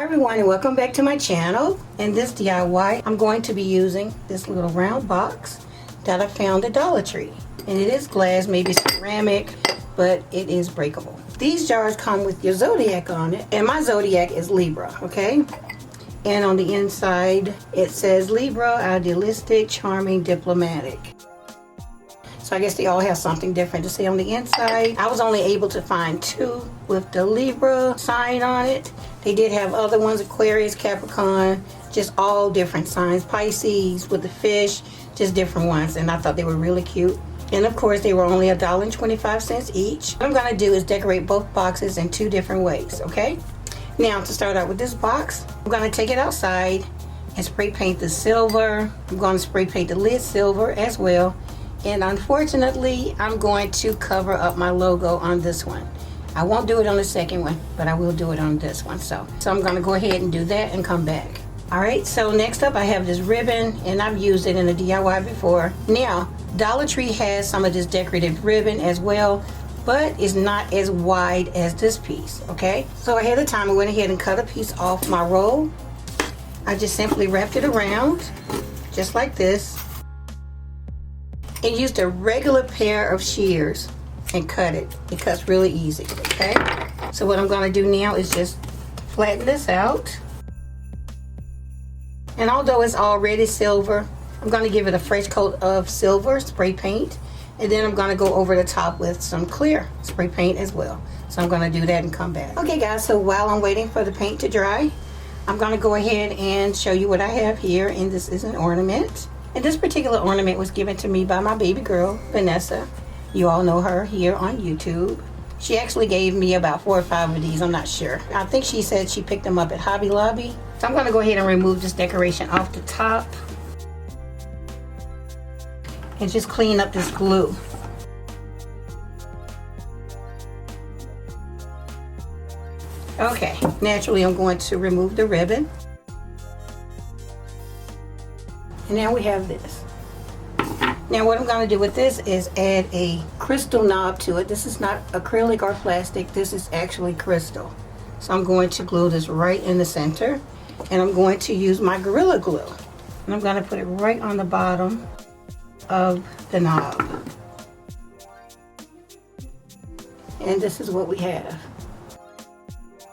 Hi everyone, and welcome back to my channel. In this DIY, I'm going to be using this little round box that I found at Dollar Tree. And it is glass, maybe ceramic, but it is breakable. These jars come with your zodiac on it, and my zodiac is Libra, okay? And on the inside, it says Libra, idealistic, charming, diplomatic. So I guess they all have something different to say on the inside. I was only able to find two with the Libra sign on it. They did have other ones, Aquarius, Capricorn, just all different signs. Pisces with the fish, just different ones. And I thought they were really cute. And of course, they were only $1.25 each. What I'm gonna do is decorate both boxes in two different ways, okay? Now, to start out with this box, I'm gonna take it outside and spray paint the silver. I'm gonna spray paint the lid silver as well. And unfortunately, I'm going to cover up my logo on this one. I won't do it on the second one, but I will do it on this one. So I'm gonna go ahead and do that and come back. All right, so next up I have this ribbon, and I've used it in a DIY before. Now, Dollar Tree has some of this decorative ribbon as well, but it's not as wide as this piece, okay? So ahead of time, I went ahead and cut a piece off my roll. I just simply wrapped it around, just like this, and used a regular pair of shears and cut it. It cuts really easy, okay? So what I'm gonna do now is just flatten this out. And although it's already silver, I'm gonna give it a fresh coat of silver spray paint, and then I'm gonna go over the top with some clear spray paint as well. So I'm gonna do that and come back. Okay guys, so while I'm waiting for the paint to dry, I'm gonna go ahead and show you what I have here, and this is an ornament. And this particular ornament was given to me by my baby girl, Vanessa. You all know her here on YouTube. She actually gave me about 4 or 5 of these, I'm not sure. I think she said she picked them up at Hobby Lobby. So I'm gonna go ahead and remove this decoration off the top and just clean up this glue. Okay, naturally I'm going to remove the ribbon. And now we have this. Now what I'm going to do with this is add a crystal knob to it. This is not acrylic or plastic, this is actually crystal. So I'm going to glue this right in the center, and I'm going to use my Gorilla Glue. And I'm going to put it right on the bottom of the knob. And this is what we have.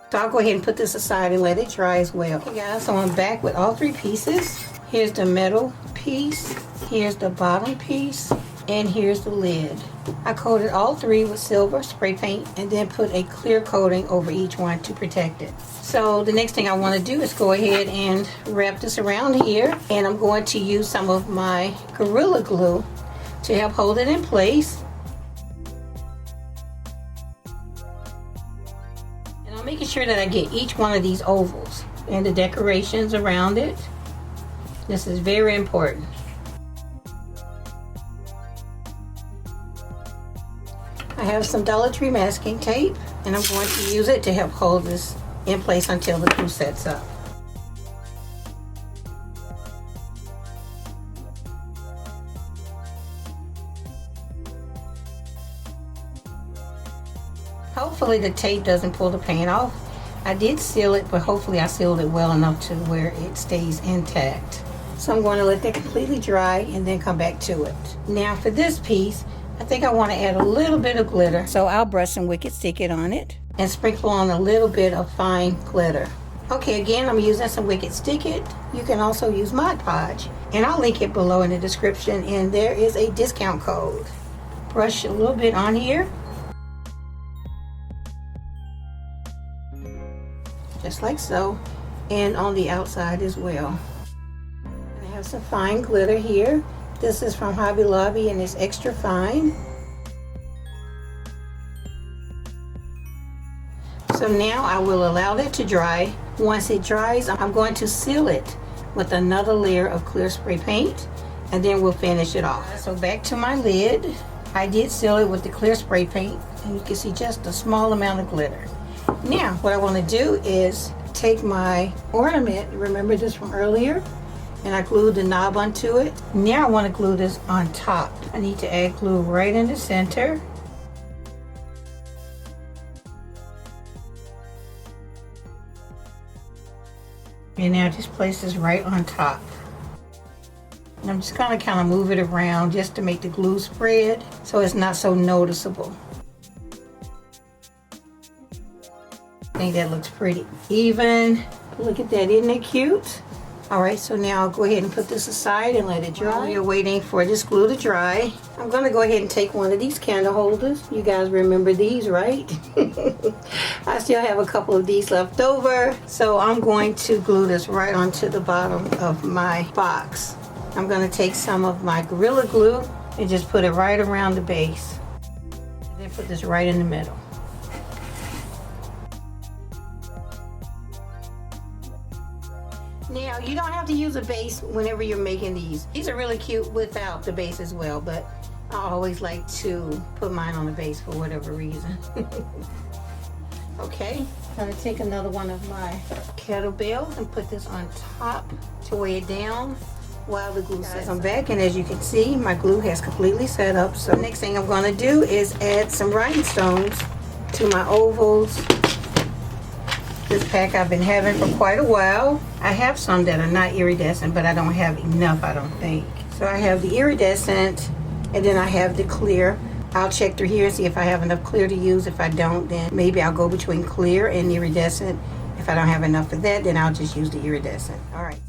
So I'll go ahead and put this aside and let it dry as well. Okay guys, so I'm back with all 3 pieces. Here's the middle piece, here's the bottom piece, and here's the lid. I coated all 3 with silver spray paint and then put a clear coating over each one to protect it. So the next thing I want to do is go ahead and wrap this around here, and I'm going to use some of my Gorilla Glue to help hold it in place. And I'm making sure that I get each one of these ovals and the decorations around it. This is very important. I have some Dollar Tree masking tape, and I'm going to use it to help hold this in place until the glue sets up. Hopefully the tape doesn't pull the paint off. I did seal it, but hopefully I sealed it well enough to where it stays intact. So I'm going to let that completely dry and then come back to it. Now for this piece, I think I want to add a little bit of glitter. So I'll brush some Wicked Stick It on it and sprinkle on a little bit of fine glitter. Okay, again, I'm using some Wicked Stick It. You can also use Mod Podge, and I'll link it below in the description, and there is a discount code. Brush a little bit on here. Just like so, and on the outside as well. I have some fine glitter here. This is from Hobby Lobby and it's extra fine. So now I will allow that to dry. Once it dries, I'm going to seal it with another layer of clear spray paint, and then we'll finish it off. So back to my lid. I did seal it with the clear spray paint, and you can see just a small amount of glitter. Now what I want to do is take my ornament, remember this from earlier, and I glued the knob onto it. Now I want to glue this on top. I need to add glue right in the center. And now just place this right on top. And I'm just gonna kind of move it around just to make the glue spread so it's not so noticeable. I think that looks pretty even. Look at that, isn't it cute? All right, so now I'll go ahead and put this aside and let it dry. While you're waiting for this glue to dry, I'm gonna go ahead and take one of these candle holders. You guys remember these, right? I still have a couple of these left over. So I'm going to glue this right onto the bottom of my box. I'm gonna take some of my Gorilla Glue and just put it right around the base. And then put this right in the middle. Now, you don't have to use a base whenever you're making these. These are really cute without the base as well, but I always like to put mine on the base for whatever reason. Okay, I'm gonna take another one of my kettlebells and put this on top to weigh it down while the glue sets. I'm back, and as you can see, my glue has completely set up. So next thing I'm gonna do is add some rhinestones to my ovals. This pack I've been having for quite a while. I have some that are not iridescent, but I don't have enough, I don't think. So I have the iridescent, and then I have the clear. I'll check through here and see if I have enough clear to use. If I don't, then maybe I'll go between clear and iridescent. If I don't have enough of that, then I'll just use the iridescent. All right.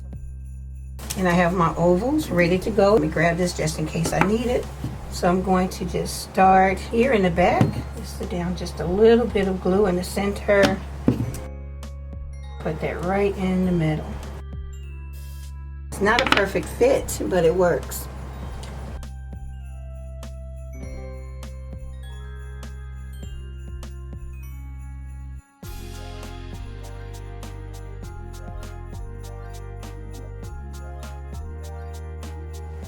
And I have my ovals ready to go. Let me grab this just in case I need it. So I'm going to just start here in the back. Just put down just a little bit of glue in the center. Put that right in the middle. It's not a perfect fit, but it works.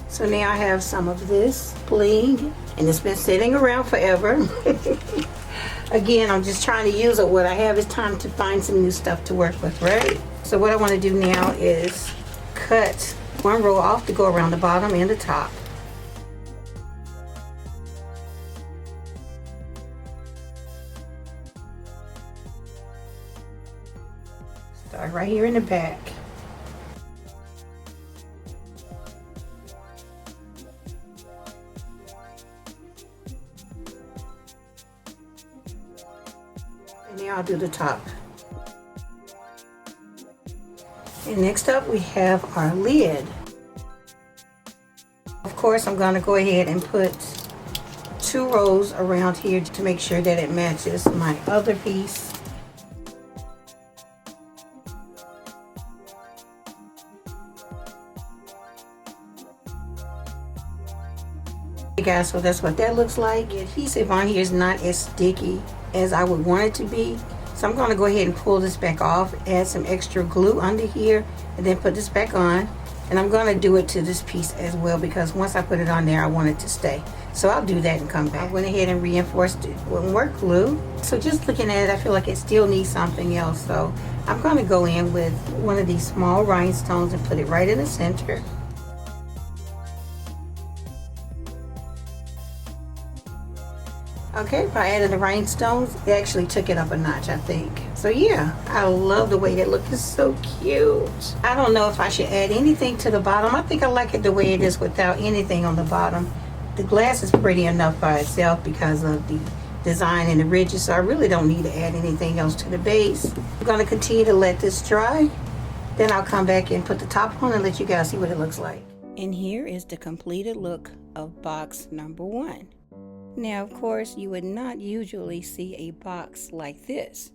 So now I have some of this bling, and it's been sitting around forever. Again, I'm just trying to use it. What I have is time to find some new stuff to work with, right? So what I want to do now is cut one row off to go around the bottom and the top. Start right here in the back. And now I'll do the top. And next up we have our lid. Of course, I'm going to go ahead and put 2 rows around here to make sure that it matches my other piece. Hey guys, so that's what that looks like. The adhesive on here is not as sticky as I would want it to be. So I'm going to go ahead and pull this back off, add some extra glue under here, and then put this back on. And I'm going to do it to this piece as well, because once I put it on there, I want it to stay. So I'll do that and come back. I went ahead and reinforced it with work glue. So just looking at it, I feel like it still needs something else. So I'm going to go in with one of these small rhinestones and put it right in the center. Okay, by adding the rhinestones, it actually took it up a notch, I think. So yeah, I love the way that looks. It's so cute. I don't know if I should add anything to the bottom. I think I like it the way it is without anything on the bottom. The glass is pretty enough by itself because of the design and the ridges, so I really don't need to add anything else to the base. I'm going to continue to let this dry. Then I'll come back and put the top on and let you guys see what it looks like. And here is the completed look of box number 1. Now, of course, you would not usually see a box like this.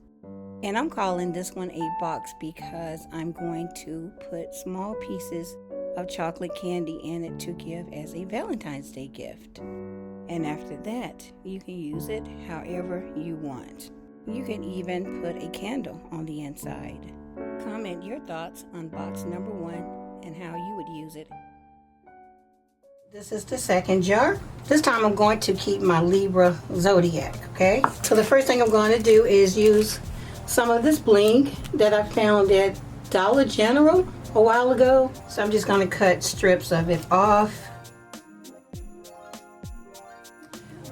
And I'm calling this one a box because I'm going to put small pieces of chocolate candy in it to give as a Valentine's Day gift. And after that, you can use it however you want. You can even put a candle on the inside. Comment your thoughts on box number 1 and how you would use it. This is the second jar. This time I'm going to keep my Libra Zodiac, okay? So the first thing I'm going to do is use some of this bling that I found at Dollar General a while ago. So I'm just going to cut strips of it off.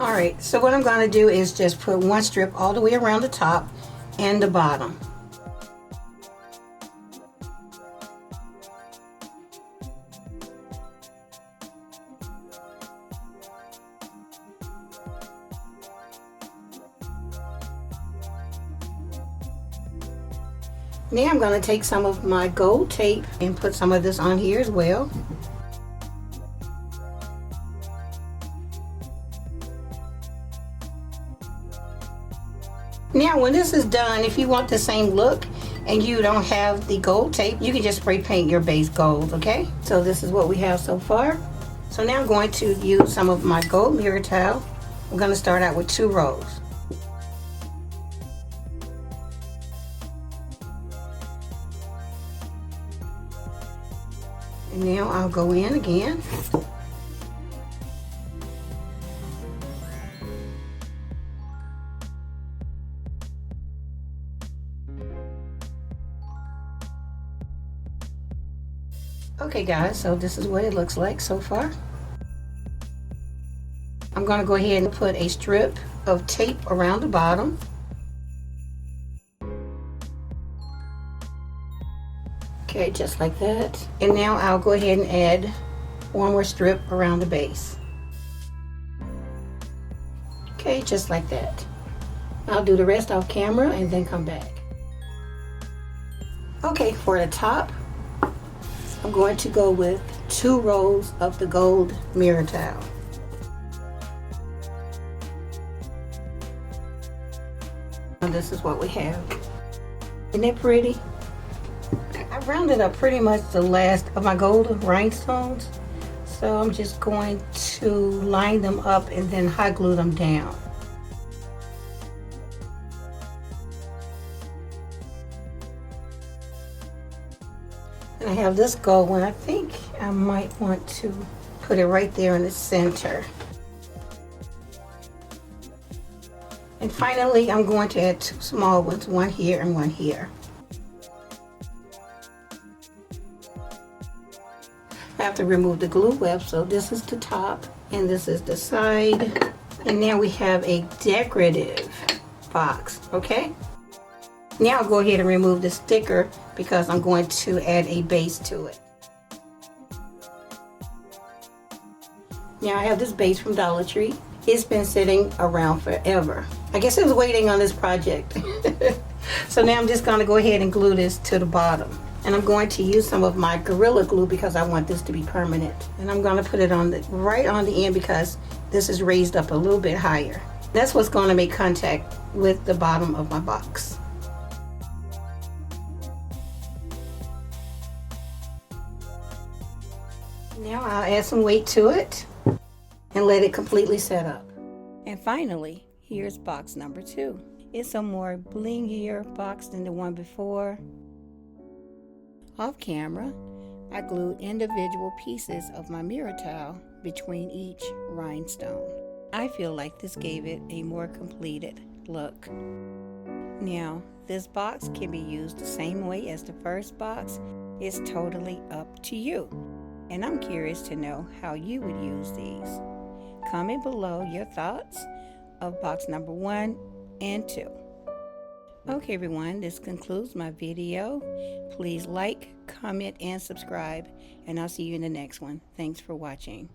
Alright, so what I'm going to do is just put one strip all the way around the top and the bottom. Now I'm going to take some of my gold tape and put some of this on here as well. Now when this is done, if you want the same look and you don't have the gold tape, you can just spray paint your base gold, okay? So this is what we have so far. So now I'm going to use some of my gold mirror towel. I'm going to start out with 2 rows. And now I'll go in again. Okay guys, so this is what it looks like so far. I'm going to go ahead and put a strip of tape around the bottom. Okay, just like that. And now I'll go ahead and add one more strip around the base. Okay, just like that. I'll do the rest off camera and then come back. Okay, for the top, I'm going to go with 2 rows of the gold mirror towel. And this is what we have. Isn't it pretty? I rounded up pretty much the last of my gold rhinestones. So I'm just going to line them up and then hot glue them down. And I have this gold one. I think I might want to put it right there in the center. And finally, I'm going to add 2 small ones, one here and one here. I have to remove the glue web, so this is the top and this is the side. And now we have a decorative box, okay? Now I'll go ahead and remove the sticker because I'm going to add a base to it. Now I have this base from Dollar Tree. It's been sitting around forever. I guess it was waiting on this project. So now I'm just going to go ahead and glue this to the bottom. And I'm going to use some of my Gorilla Glue because I want this to be permanent. And I'm going to put it on right on the end because this is raised up a little bit higher. That's what's going to make contact with the bottom of my box. Now I'll add some weight to it and let it completely set up. And finally, here's box number 2. It's a more blingier box than the one before. Off camera, I glued individual pieces of my mirror towel between each rhinestone. I feel like this gave it a more completed look. Now, this box can be used the same way as the first box. It's totally up to you. And I'm curious to know how you would use these. Comment below your thoughts of box number 1 and 2. Okay everyone, this concludes my video. Please like, comment, and subscribe, and I'll see you in the next one. Thanks for watching.